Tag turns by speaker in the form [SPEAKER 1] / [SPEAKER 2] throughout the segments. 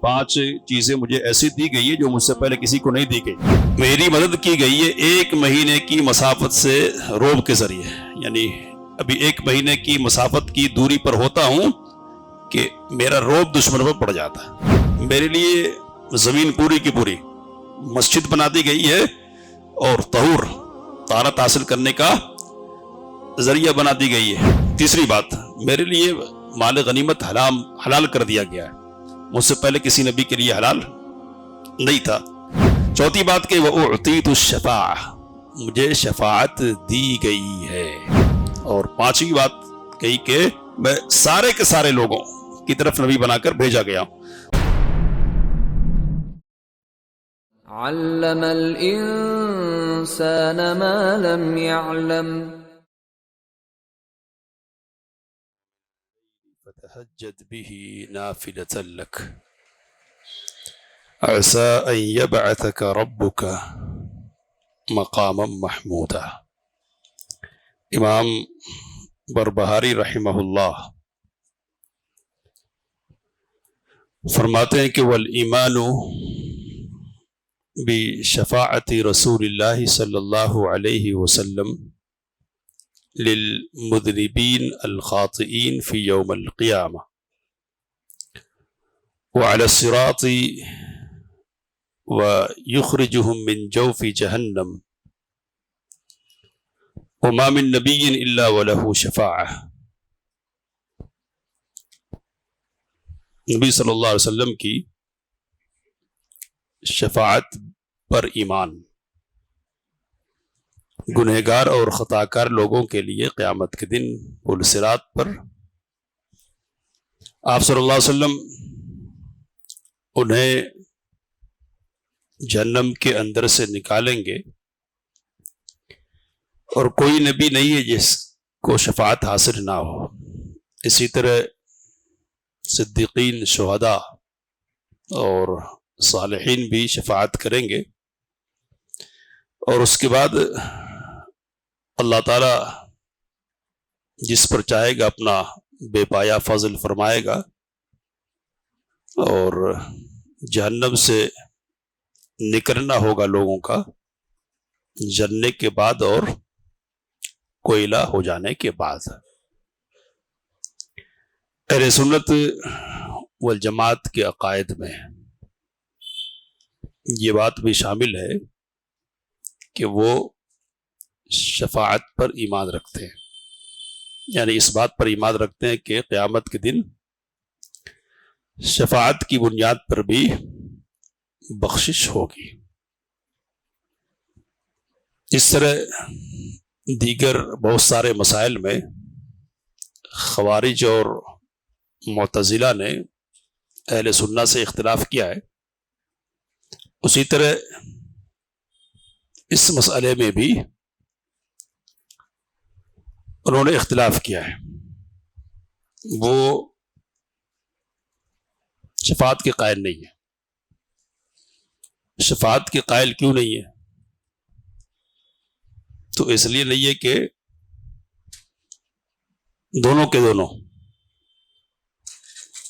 [SPEAKER 1] 5 چیزیں مجھے ایسی دی گئی ہے جو مجھ سے پہلے کسی کو نہیں دی گئی۔ میری مدد کی گئی ہے 1 مہینے کی مسافت سے روب کے ذریعے، یعنی ابھی 1 مہینے کی مسافت کی دوری پر ہوتا ہوں کہ میرا روب دشمن پر پڑ جاتا ہے۔ میرے لیے زمین پوری کی پوری مسجد بنا دی گئی ہے اور طہور طہارت حاصل کرنے کا ذریعہ بنا دی گئی ہے۔ تیسری بات، میرے لیے مال غنیمت حلال کر دیا گیا ہے، مجھ سے پہلے کسی نبی کے لیے حلال نہیں تھا۔ چوتھی بات کہ وَأُعْطِيتُ الشَّفَاعَةَ، مجھے شفاعت دی گئی ہے۔ اور 5ویں بات کہی کہ میں سارے کے سارے لوگوں کی طرف نبی بنا کر بھیجا گیا ہوں۔
[SPEAKER 2] علم الانسان ما لم يعلم
[SPEAKER 1] فتهجد به نافلة لك عسى أن يبعثك ربك مقاما محمودا۔ امام بربہاری رحمہ اللہ فرماتے ہیں کہ والایمان بشفاعت رسول اللہ صلی اللہ علیہ وسلم للمذنبین الخاطئین فی یوم القیامہ وعلی الصراط ویخرجهم من جوف جہنم وما من نبی الا وله شفاعہ۔ نبی صلی اللہ علیہ وسلم کی شفاعت پر ایمان گنہگار اور خطاکار لوگوں کے لیے قیامت کے دن پل صراط پر آپ صلی اللہ علیہ وسلم انہیں جہنم کے اندر سے نکالیں گے، اور کوئی نبی نہیں ہے جس کو شفاعت حاصل نہ ہو۔ اسی طرح صدیقین، شہداء اور صالحین بھی شفاعت کریں گے، اور اس کے بعد اللہ تعالی جس پر چاہے گا اپنا بے پایا فضل فرمائے گا، اور جہنم سے نکلنا ہوگا لوگوں کا جلنے کے بعد اور کوئلہ ہو جانے کے بعد۔ اہل سنت والجماعت کے عقائد میں یہ بات بھی شامل ہے کہ وہ شفاعت پر ایمان رکھتے ہیں، یعنی اس بات پر ایمان رکھتے ہیں کہ قیامت کے دن شفاعت کی بنیاد پر بھی بخشش ہوگی۔ اس طرح دیگر بہت سارے مسائل میں خوارج اور معتزلہ نے اہل سنت سے اختلاف کیا ہے، اسی طرح اس مسئلے میں بھی انہوں نے اختلاف کیا ہے۔ وہ شفاعت کے قائل نہیں ہے۔ شفاعت کے قائل کیوں نہیں ہے؟ تو اس لیے نہیں ہے کہ دونوں کے دونوں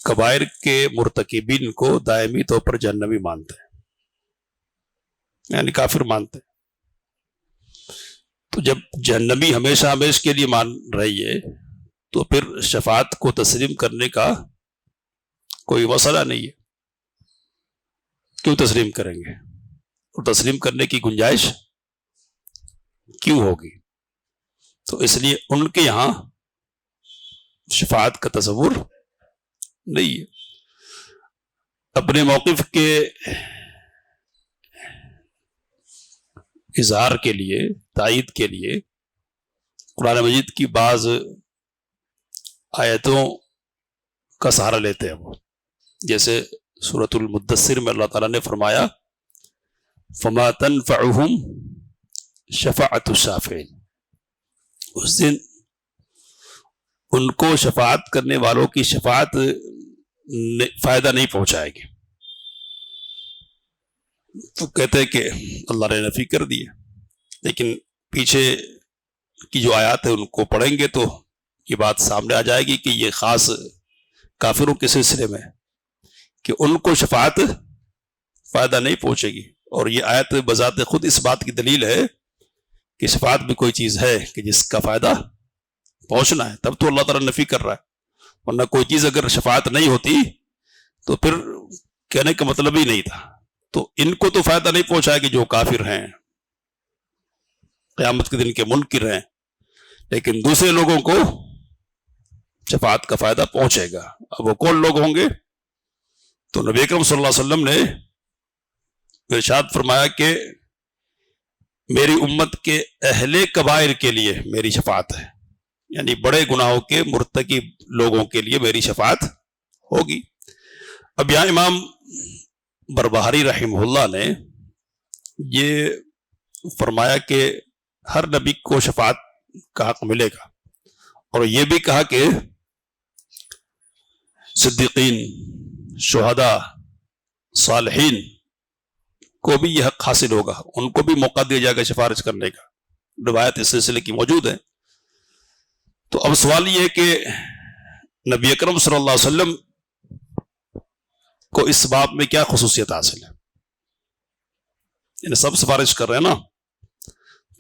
[SPEAKER 1] کبائر کے مرتکبین کو دائمی طور پر جہنمی مانتے ہیں، یعنی کافر مانتے ہیں۔ تو جب جہنمی ہمیشہ ہمیشہ کے لیے مان رہی ہے تو پھر شفاعت کو تسلیم کرنے کا کوئی مسئلہ نہیں ہے، کیوں تسلیم کریں گے؟ اور تسلیم کرنے کی گنجائش کیوں ہوگی؟ تو اس لیے ان کے یہاں شفاعت کا تصور نہیں ہے۔ اپنے موقف کے اظہار کے لیے، تائید کے لیے قرآن مجید کی بعض آیتوں کا سہارا لیتے ہیں وہ، جیسے سورۃ المدثر میں اللہ تعالیٰ نے فرمایا فما تنفعهم شفاعت الشافعین، اس دن ان کو شفاعت کرنے والوں کی شفاعت فائدہ نہیں پہنچائے گی۔ تو کہتے ہیں کہ اللہ نے نفی کر دی ہے، لیکن پیچھے کی جو آیات ہے ان کو پڑھیں گے تو یہ بات سامنے آ جائے گی کہ یہ خاص کافروں کے سلسلے میں، کہ ان کو شفاعت فائدہ نہیں پہنچے گی. اور یہ آیت بذات خود اس بات کی دلیل ہے کہ شفاعت بھی کوئی چیز ہے کہ جس کا فائدہ پہنچنا ہے، تب تو اللہ تعالیٰ نفی کر رہا ہے. ورنہ کوئی چیز اگر شفاعت نہیں ہوتی تو پھر کہنے کا مطلب ہی نہیں تھا. تو ان کو تو فائدہ نہیں پہنچائے گی جو کافر ہیں، قیامت کے دن کے منکر ہیں، لیکن دوسرے لوگوں کو شفاعت کا فائدہ پہنچے گا. اب وہ کون لوگ ہوں گے؟ تو نبی اکرم صلی اللہ علیہ وسلم نے ارشاد فرمایا کہ میری امت کے اہل کبائر کے لیے میری شفاعت ہے، یعنی بڑے گناہوں کے مرتکب لوگوں کے لیے میری شفاعت ہوگی. اب یہاں امام بربہاری رحمہ اللہ نے یہ فرمایا کہ ہر نبی کو شفاعت کا حق ملے گا، اور یہ بھی کہا کہ صدیقین، شہداء، صالحین کو بھی یہ حق حاصل ہوگا، ان کو بھی موقع دیا جائے گا سفارش کرنے کا. روایت اس سلسلے کی موجود ہے. تو اب سوال یہ ہے کہ نبی اکرم صلی اللہ علیہ وسلم کو اس باب میں کیا خصوصیت حاصل ہے؟ یعنی سب سفارش کر رہے ہیں نا،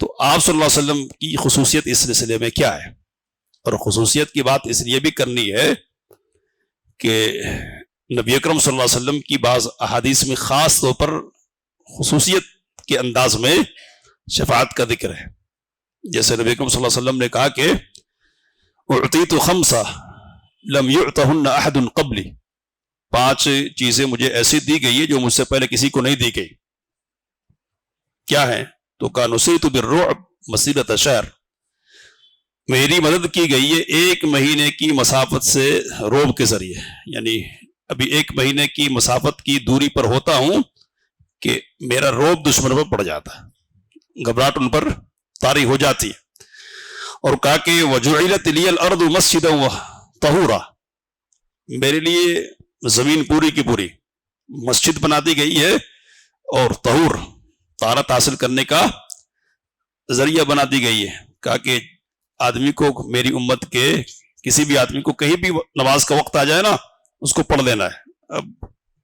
[SPEAKER 1] تو آپ صلی اللہ علیہ وسلم کی خصوصیت اس سلسلے میں کیا ہے؟ اور خصوصیت کی بات اس لیے بھی کرنی ہے کہ نبی اکرم صلی اللہ علیہ وسلم کی بعض احادیث میں خاص طور پر خصوصیت کے انداز میں شفاعت کا ذکر ہے. جیسے نبی اکرم صلی اللہ علیہ وسلم نے کہا کہ اعطیت خمسہ لم یعطہن احد قبلی، 5 چیزیں مجھے ایسی دی گئی ہے جو مجھ سے پہلے کسی کو نہیں دی گئی. کیا ہیں؟ تو کہا نصرت بالرعب مسیرۃ شہر، میری مدد کی گئی ہے 1 مہینے کی مسافت سے روب کے ذریعے. یعنی ابھی 1 مہینے کی مسافت کی دوری پر ہوتا ہوں کہ میرا روب دشمنوں پر پڑ جاتا ہے، گھبراہٹ ان پر طاری ہو جاتی ہے. اور کہا کہ وجعلت لی الارض مسجدا وطہورا، میرے لیے زمین پوری کی پوری مسجد بنا دی گئی ہے اور طہور، طہارت حاصل کرنے کا ذریعہ بنا دی گئی ہے. کہا کہ آدمی کو، میری امت کے کسی بھی آدمی کو کہیں بھی نماز کا وقت آ جائے نا، اس کو پڑھ لینا ہے. اب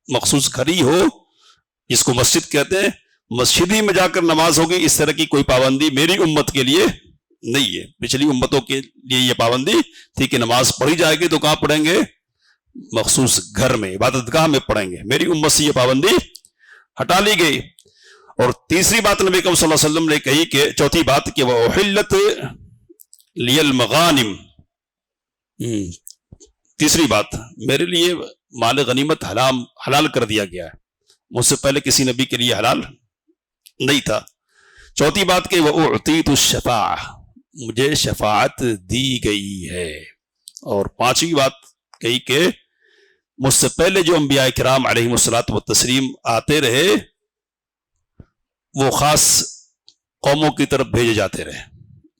[SPEAKER 1] مخصوص گھر ہی ہو جس کو مسجد کہتے ہیں، مسجد ہی میں جا کر نماز ہوگی، اس طرح کی کوئی پابندی میری امت کے لیے نہیں ہے. پچھلی امتوں کے لیے یہ پابندی تھی کہ نماز پڑھی جائے گی تو کہاں پڑھیں گے؟ مخصوص گھر میں، عبادت گاہ میں پڑھیں گے. میری امت سے یہ پابندی ہٹا لی گئی. اور تیسری بات نبی صلی اللہ علیہ وسلم نے کہی کہ چوتھی بات کہ وَأُحِلَّتْ لِيَ الْمَغَانِمْ، تیسری بات میرے لیے مال غنیمت حلال کر دیا گیا ہے، مجھ سے پہلے کسی نبی کے لیے حلال نہیں تھا. چوتھی بات کہ وَأُعْطِيتُ الشَّفَاعَةَ، مجھے شفاعت دی گئی ہے. اور پانچویں بات کہی کہ مجھ سے پہلے جو انبیاء کرام علیہم الصلوۃ والتسلیم آتے رہے وہ خاص قوموں کی طرف بھیجے جاتے رہے،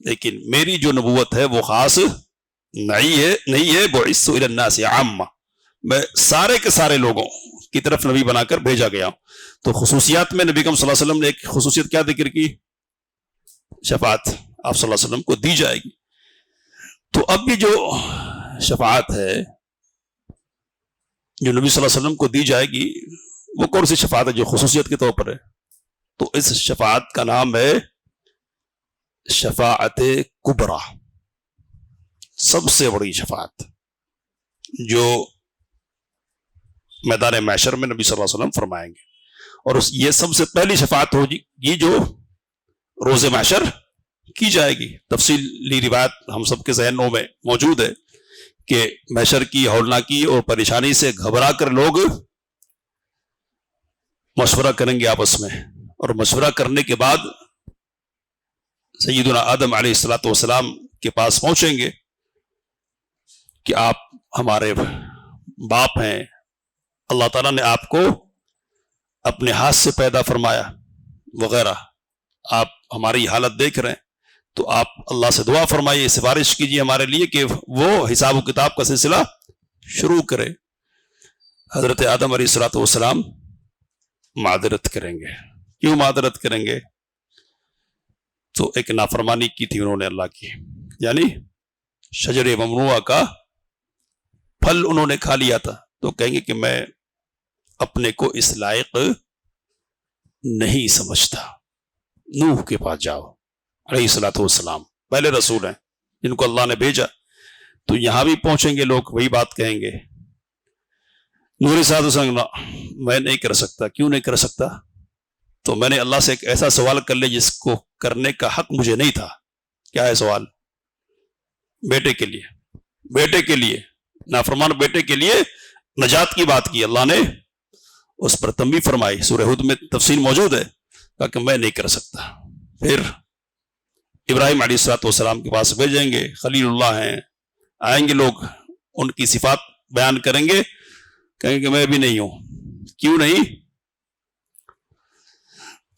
[SPEAKER 1] لیکن میری جو نبوت ہے وہ خاص نہیں ہے. بعثت الی الناس عامہ، میں سارے کے سارے لوگوں کی طرف نبی بنا کر بھیجا گیا ہوں. تو خصوصیات میں نبی صلی اللہ علیہ وسلم نے ایک خصوصیت کیا ذکر کی؟ شفاعت آپ صلی اللہ علیہ وسلم کو دی جائے گی. تو اب بھی جو شفاعت ہے جو نبی صلی اللہ علیہ وسلم کو دی جائے گی وہ کون سی شفاعت ہے جو خصوصیت کے طور پر ہے؟ تو اس شفاعت کا نام ہے شفاعت کبریٰ، سب سے بڑی شفاعت، جو میدان محشر میں نبی صلی اللہ علیہ وسلم فرمائیں گے. اور یہ سب سے پہلی شفاعت ہوگی جو روز محشر کی جائے گی. تفصیلی روایت ہم سب کے ذہنوں میں موجود ہے کہ محشر کی ہولناکی اور پریشانی سے گھبرا کر لوگ مشورہ کریں گے آپس میں، اور مشورہ کرنے کے بعد سیدنا آدم علیہ الصلوۃ والسلام کے پاس پہنچیں گے کہ آپ ہمارے باپ ہیں، اللہ تعالیٰ نے آپ کو اپنے ہاتھ سے پیدا فرمایا وغیرہ، آپ ہماری حالت دیکھ رہے ہیں، تو آپ اللہ سے دعا فرمائیے، سفارش کیجیے ہمارے لیے کہ وہ حساب و کتاب کا سلسلہ شروع کرے. حضرت آدم علیہ الصلوۃ والسلام معذرت کریں گے. کیوں معذرت کریں گے؟ تو ایک نافرمانی کی تھی انہوں نے اللہ کی، یعنی شجر ممنوعہ کا پھل انہوں نے کھا لیا تھا، تو کہیں گے کہ میں اپنے کو اس لائق نہیں سمجھتا۔ نوح کے پاس جاؤ علیہ الصلوۃ والسلام، پہلے رسول ہیں جن کو اللہ نے بھیجا، تو یہاں بھی پہنچیں گے لوگ وہی بات کہیں گے۔ نوح علیہ السلام میں نہیں کر سکتا۔ کیوں نہیں کر سکتا؟ تو میں نے اللہ سے ایک ایسا سوال کر لیا جس کو کرنے کا حق مجھے نہیں تھا۔ کیا ہے سوال؟ بیٹے کے لیے نافرمان بیٹے کے لیے نجات کی بات کی اللہ نے، اس پر تنبیہ فرمائی، سورہ ہود میں تفصیل موجود ہے، کہا کہ میں نہیں کر سکتا۔ پھر ابراہیم علیہ السلام کے پاس بھیجیں گے، خلیل اللہ ہیں، آئیں گے لوگ، ان کی صفات بیان کریں گے، کہیں گے میں بھی نہیں ہوں۔ کیوں نہیں؟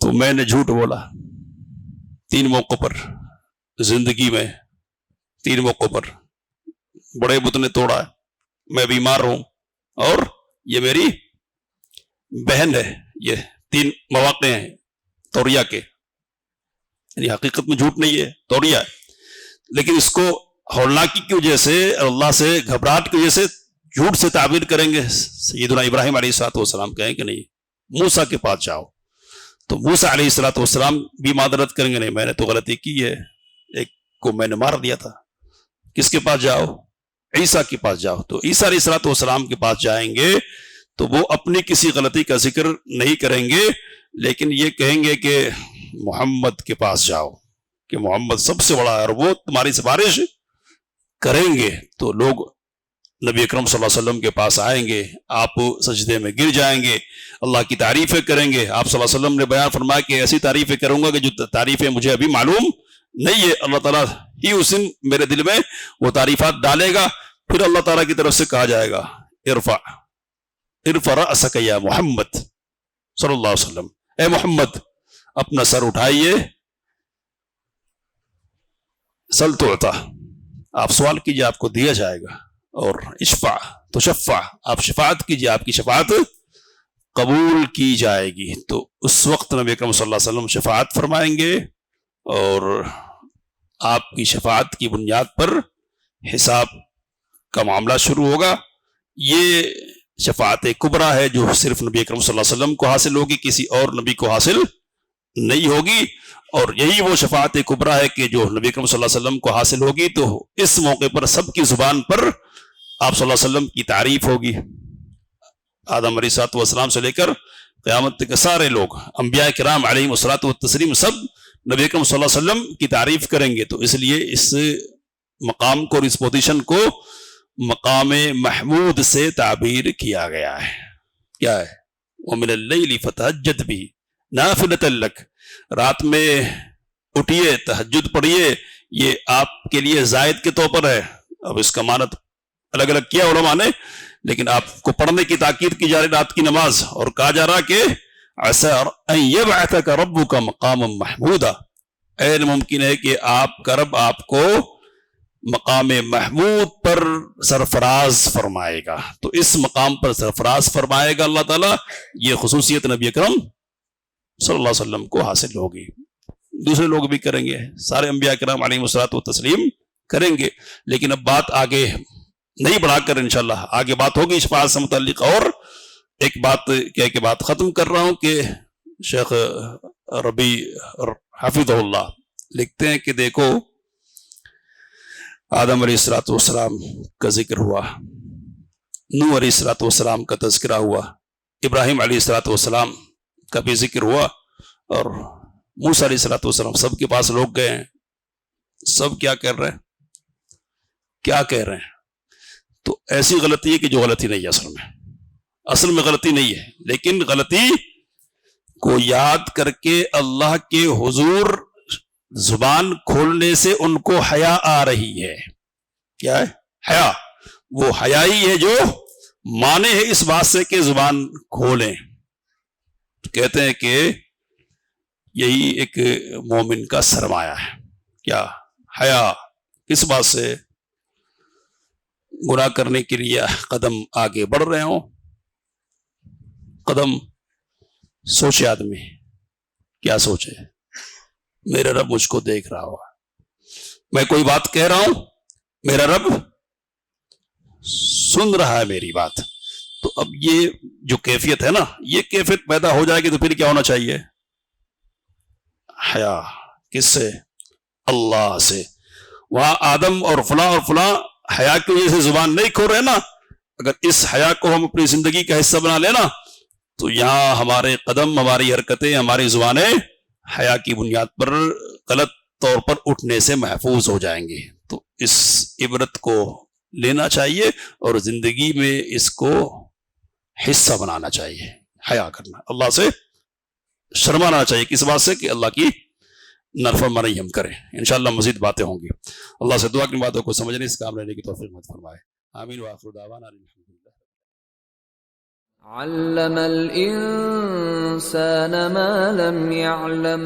[SPEAKER 1] تو میں نے جھوٹ بولا 3 موقع پر زندگی میں، 3 موقع پر بڑے بت نے توڑا، میں بیمار ہوں، اور یہ میری بہن ہے۔ یہ 3 مواقع ہیں توریہ کے، یعنی حقیقت میں جھوٹ نہیں ہے، توریہ ہے، لیکن اس کو ہولناکی کی وجہ سے، اللہ سے گھبراہٹ کی وجہ سے جھوٹ سے تعبیر کریں گے۔ سیدنا ابراہیم علیہ السلام کہیں کہ نہیں، موسیٰ کے پاس جاؤ، تو موسیٰ علیہ السلام بھی معذرت کریں گے، نہیں میں نے تو غلطی کی ہے، ایک کو میں نے مار دیا تھا۔ کس کے پاس جاؤ؟ عیسیٰ کے پاس جاؤ۔ تو عیسیٰ علیہ السلام کے پاس جائیں گے تو وہ اپنی کسی غلطی کا ذکر نہیں کریں گے، لیکن یہ کہیں گے کہ محمد کے پاس جاؤ، کہ محمد سب سے بڑا ہے اور وہ تمہاری سفارش کریں گے۔ تو لوگ نبی اکرم صلی اللہ علیہ وسلم کے پاس آئیں گے، آپ سجدے میں گر جائیں گے، اللہ کی تعریفیں کریں گے۔ آپ صلی اللہ علیہ وسلم نے بیان فرمایا کہ ایسی تعریفیں کروں گا کہ جو تعریفیں مجھے ابھی معلوم نہیں ہے، اللہ تعالیٰ ہی اس دن میرے دل میں وہ تعریفات ڈالے گا۔ پھر اللہ تعالیٰ کی طرف سے کہا جائے گا ارفع رأسک یا محمد صلی اللہ علیہ وسلم، اے محمد اپنا سر اٹھائیے، سل تعطیٰ، آپ سوال کیجئے آپ کو دیا جائے گا، اور اشفع تشفع، آپ شفاعت کیجئے آپ کی شفاعت قبول کی جائے گی۔ تو اس وقت نبی اکرم صلی اللہ علیہ وسلم شفاعت فرمائیں گے، اور آپ کی شفاعت کی بنیاد پر حساب کا معاملہ شروع ہوگا۔ یہ شفاعت کبریٰ ہے جو صرف نبی اکرم صلی اللہ علیہ وسلم کو حاصل ہوگی، کسی اور نبی کو حاصل نہیں ہوگی، اور یہی وہ شفاعت کبریٰ ہے کہ جو نبی اکرم صلی اللہ علیہ وسلم کو حاصل ہوگی۔ تو اس موقع پر سب کی زبان پر آپ صلی اللہ علیہ وسلم کی تعریف ہوگی، آدم علیہ السلام سے لے کر قیامت تک سارے لوگ، انبیاء کرام علیہم الصلوۃ والتسلیم، سب نبی اکرم صلی اللہ علیہ وسلم کی تعریف کریں گے۔ تو اس لیے اس مقام کو اور اس پوزیشن کو مقام محمود سے تعبیر کیا گیا ہے۔ کیا ہے؟ وَمِنَ اللَّيْلِ فَتَهَجَّدْ بِهِ نَافِلَةً لَكَ، رات میں اٹھیے تہجد پڑھیے، یہ آپ کے لیے زائد کے طور پر ہے۔ اب اس کا معنی الگ الگ کیا علماء نے، لیکن آپ کو پڑھنے کی تاکید کی جا رہی رات کی نماز، اور کہا جا رہا کہ عَسَىٰ أَن يَبْعَثَكَ رَبُّكَ مَقَامًا مَحْمُودًا، عین ممکن ہے کہ آپ کا رب آپ کو مقام محمود پر سرفراز فرمائے گا۔ تو اس مقام پر سرفراز فرمائے گا اللہ تعالیٰ، یہ خصوصیت نبی اکرم صلی اللہ علیہ وسلم کو حاصل ہوگی۔ دوسرے لوگ بھی کریں گے، سارے انبیاء کرام علیہم الصلوۃ والتسلیم کریں گے، لیکن اب بات آگے نہیں بڑھا کر انشاءاللہ آگے بات ہوگی شفاعت سے متعلق۔ اور ایک بات کہہ کے بات ختم کر رہا ہوں کہ شیخ ربیع حفظہ اللہ لکھتے ہیں کہ دیکھو، آدم علیہ السلام کا ذکر ہوا، نوح علیہ السلام کا تذکرہ ہوا، ابراہیم علیہ السلام کا بھی ذکر ہوا، اور موسیٰ علیہ السلام، سب کے پاس لوگ گئے ہیں، سب کیا کر رہے ہیں؟ کیا کہہ رہے ہیں؟ تو ایسی غلطی ہے کہ جو غلطی نہیں ہے، اصل میں غلطی نہیں ہے، لیکن غلطی کو یاد کر کے اللہ کے حضور زبان کھولنے سے ان کو حیا آ رہی ہے۔ کیا ہے؟ حیا، وہ حیا ہی ہے جو مانے ہے اس بات سے کہ زبان کھولیں۔ کہتے ہیں کہ یہی ایک مومن کا سرمایہ ہے۔ کیا؟ حیا، اس بات سے گناہ کرنے کے لیے قدم آگے بڑھ رہے ہوں، قدم سوچے آدمی، کیا سوچے؟ میرا رب مجھ کو دیکھ رہا ہوا، میں کوئی بات کہہ رہا ہوں، میرا رب سن رہا ہے میری بات، تو اب یہ جو کیفیت ہے نا، یہ کیفیت پیدا ہو جائے گی تو پھر کیا ہونا چاہیے؟ حیا. کس سے؟ اللہ سے. وہاں آدم اور فلاں حیا کی وجہ سے زبان نہیں کھول رہے نا، اگر اس حیا کو ہم اپنی زندگی کا حصہ بنا لینا تو یہاں ہمارے قدم، ہماری حرکتیں، ہماری زبانیں حیا کی بنیاد پر غلط طور پر اٹھنے سے محفوظ ہو جائیں گے. تو اس عبرت کو لینا چاہیے اور زندگی میں اس کو حصہ بنانا چاہیے. حیا کرنا، اللہ سے شرمانا چاہیے. کس بات سے؟ کہ اللہ کی نافرمانی ہم کریں. انشاءاللہ مزید باتیں ہوں گی. اللہ سے دعا کی باتوں کو سمجھنے، اس کام لینے کی توفیق مت فرمائے. آمین وآخر دعوانا الحمدللہ.
[SPEAKER 2] علم الإنسان ما لم يعلم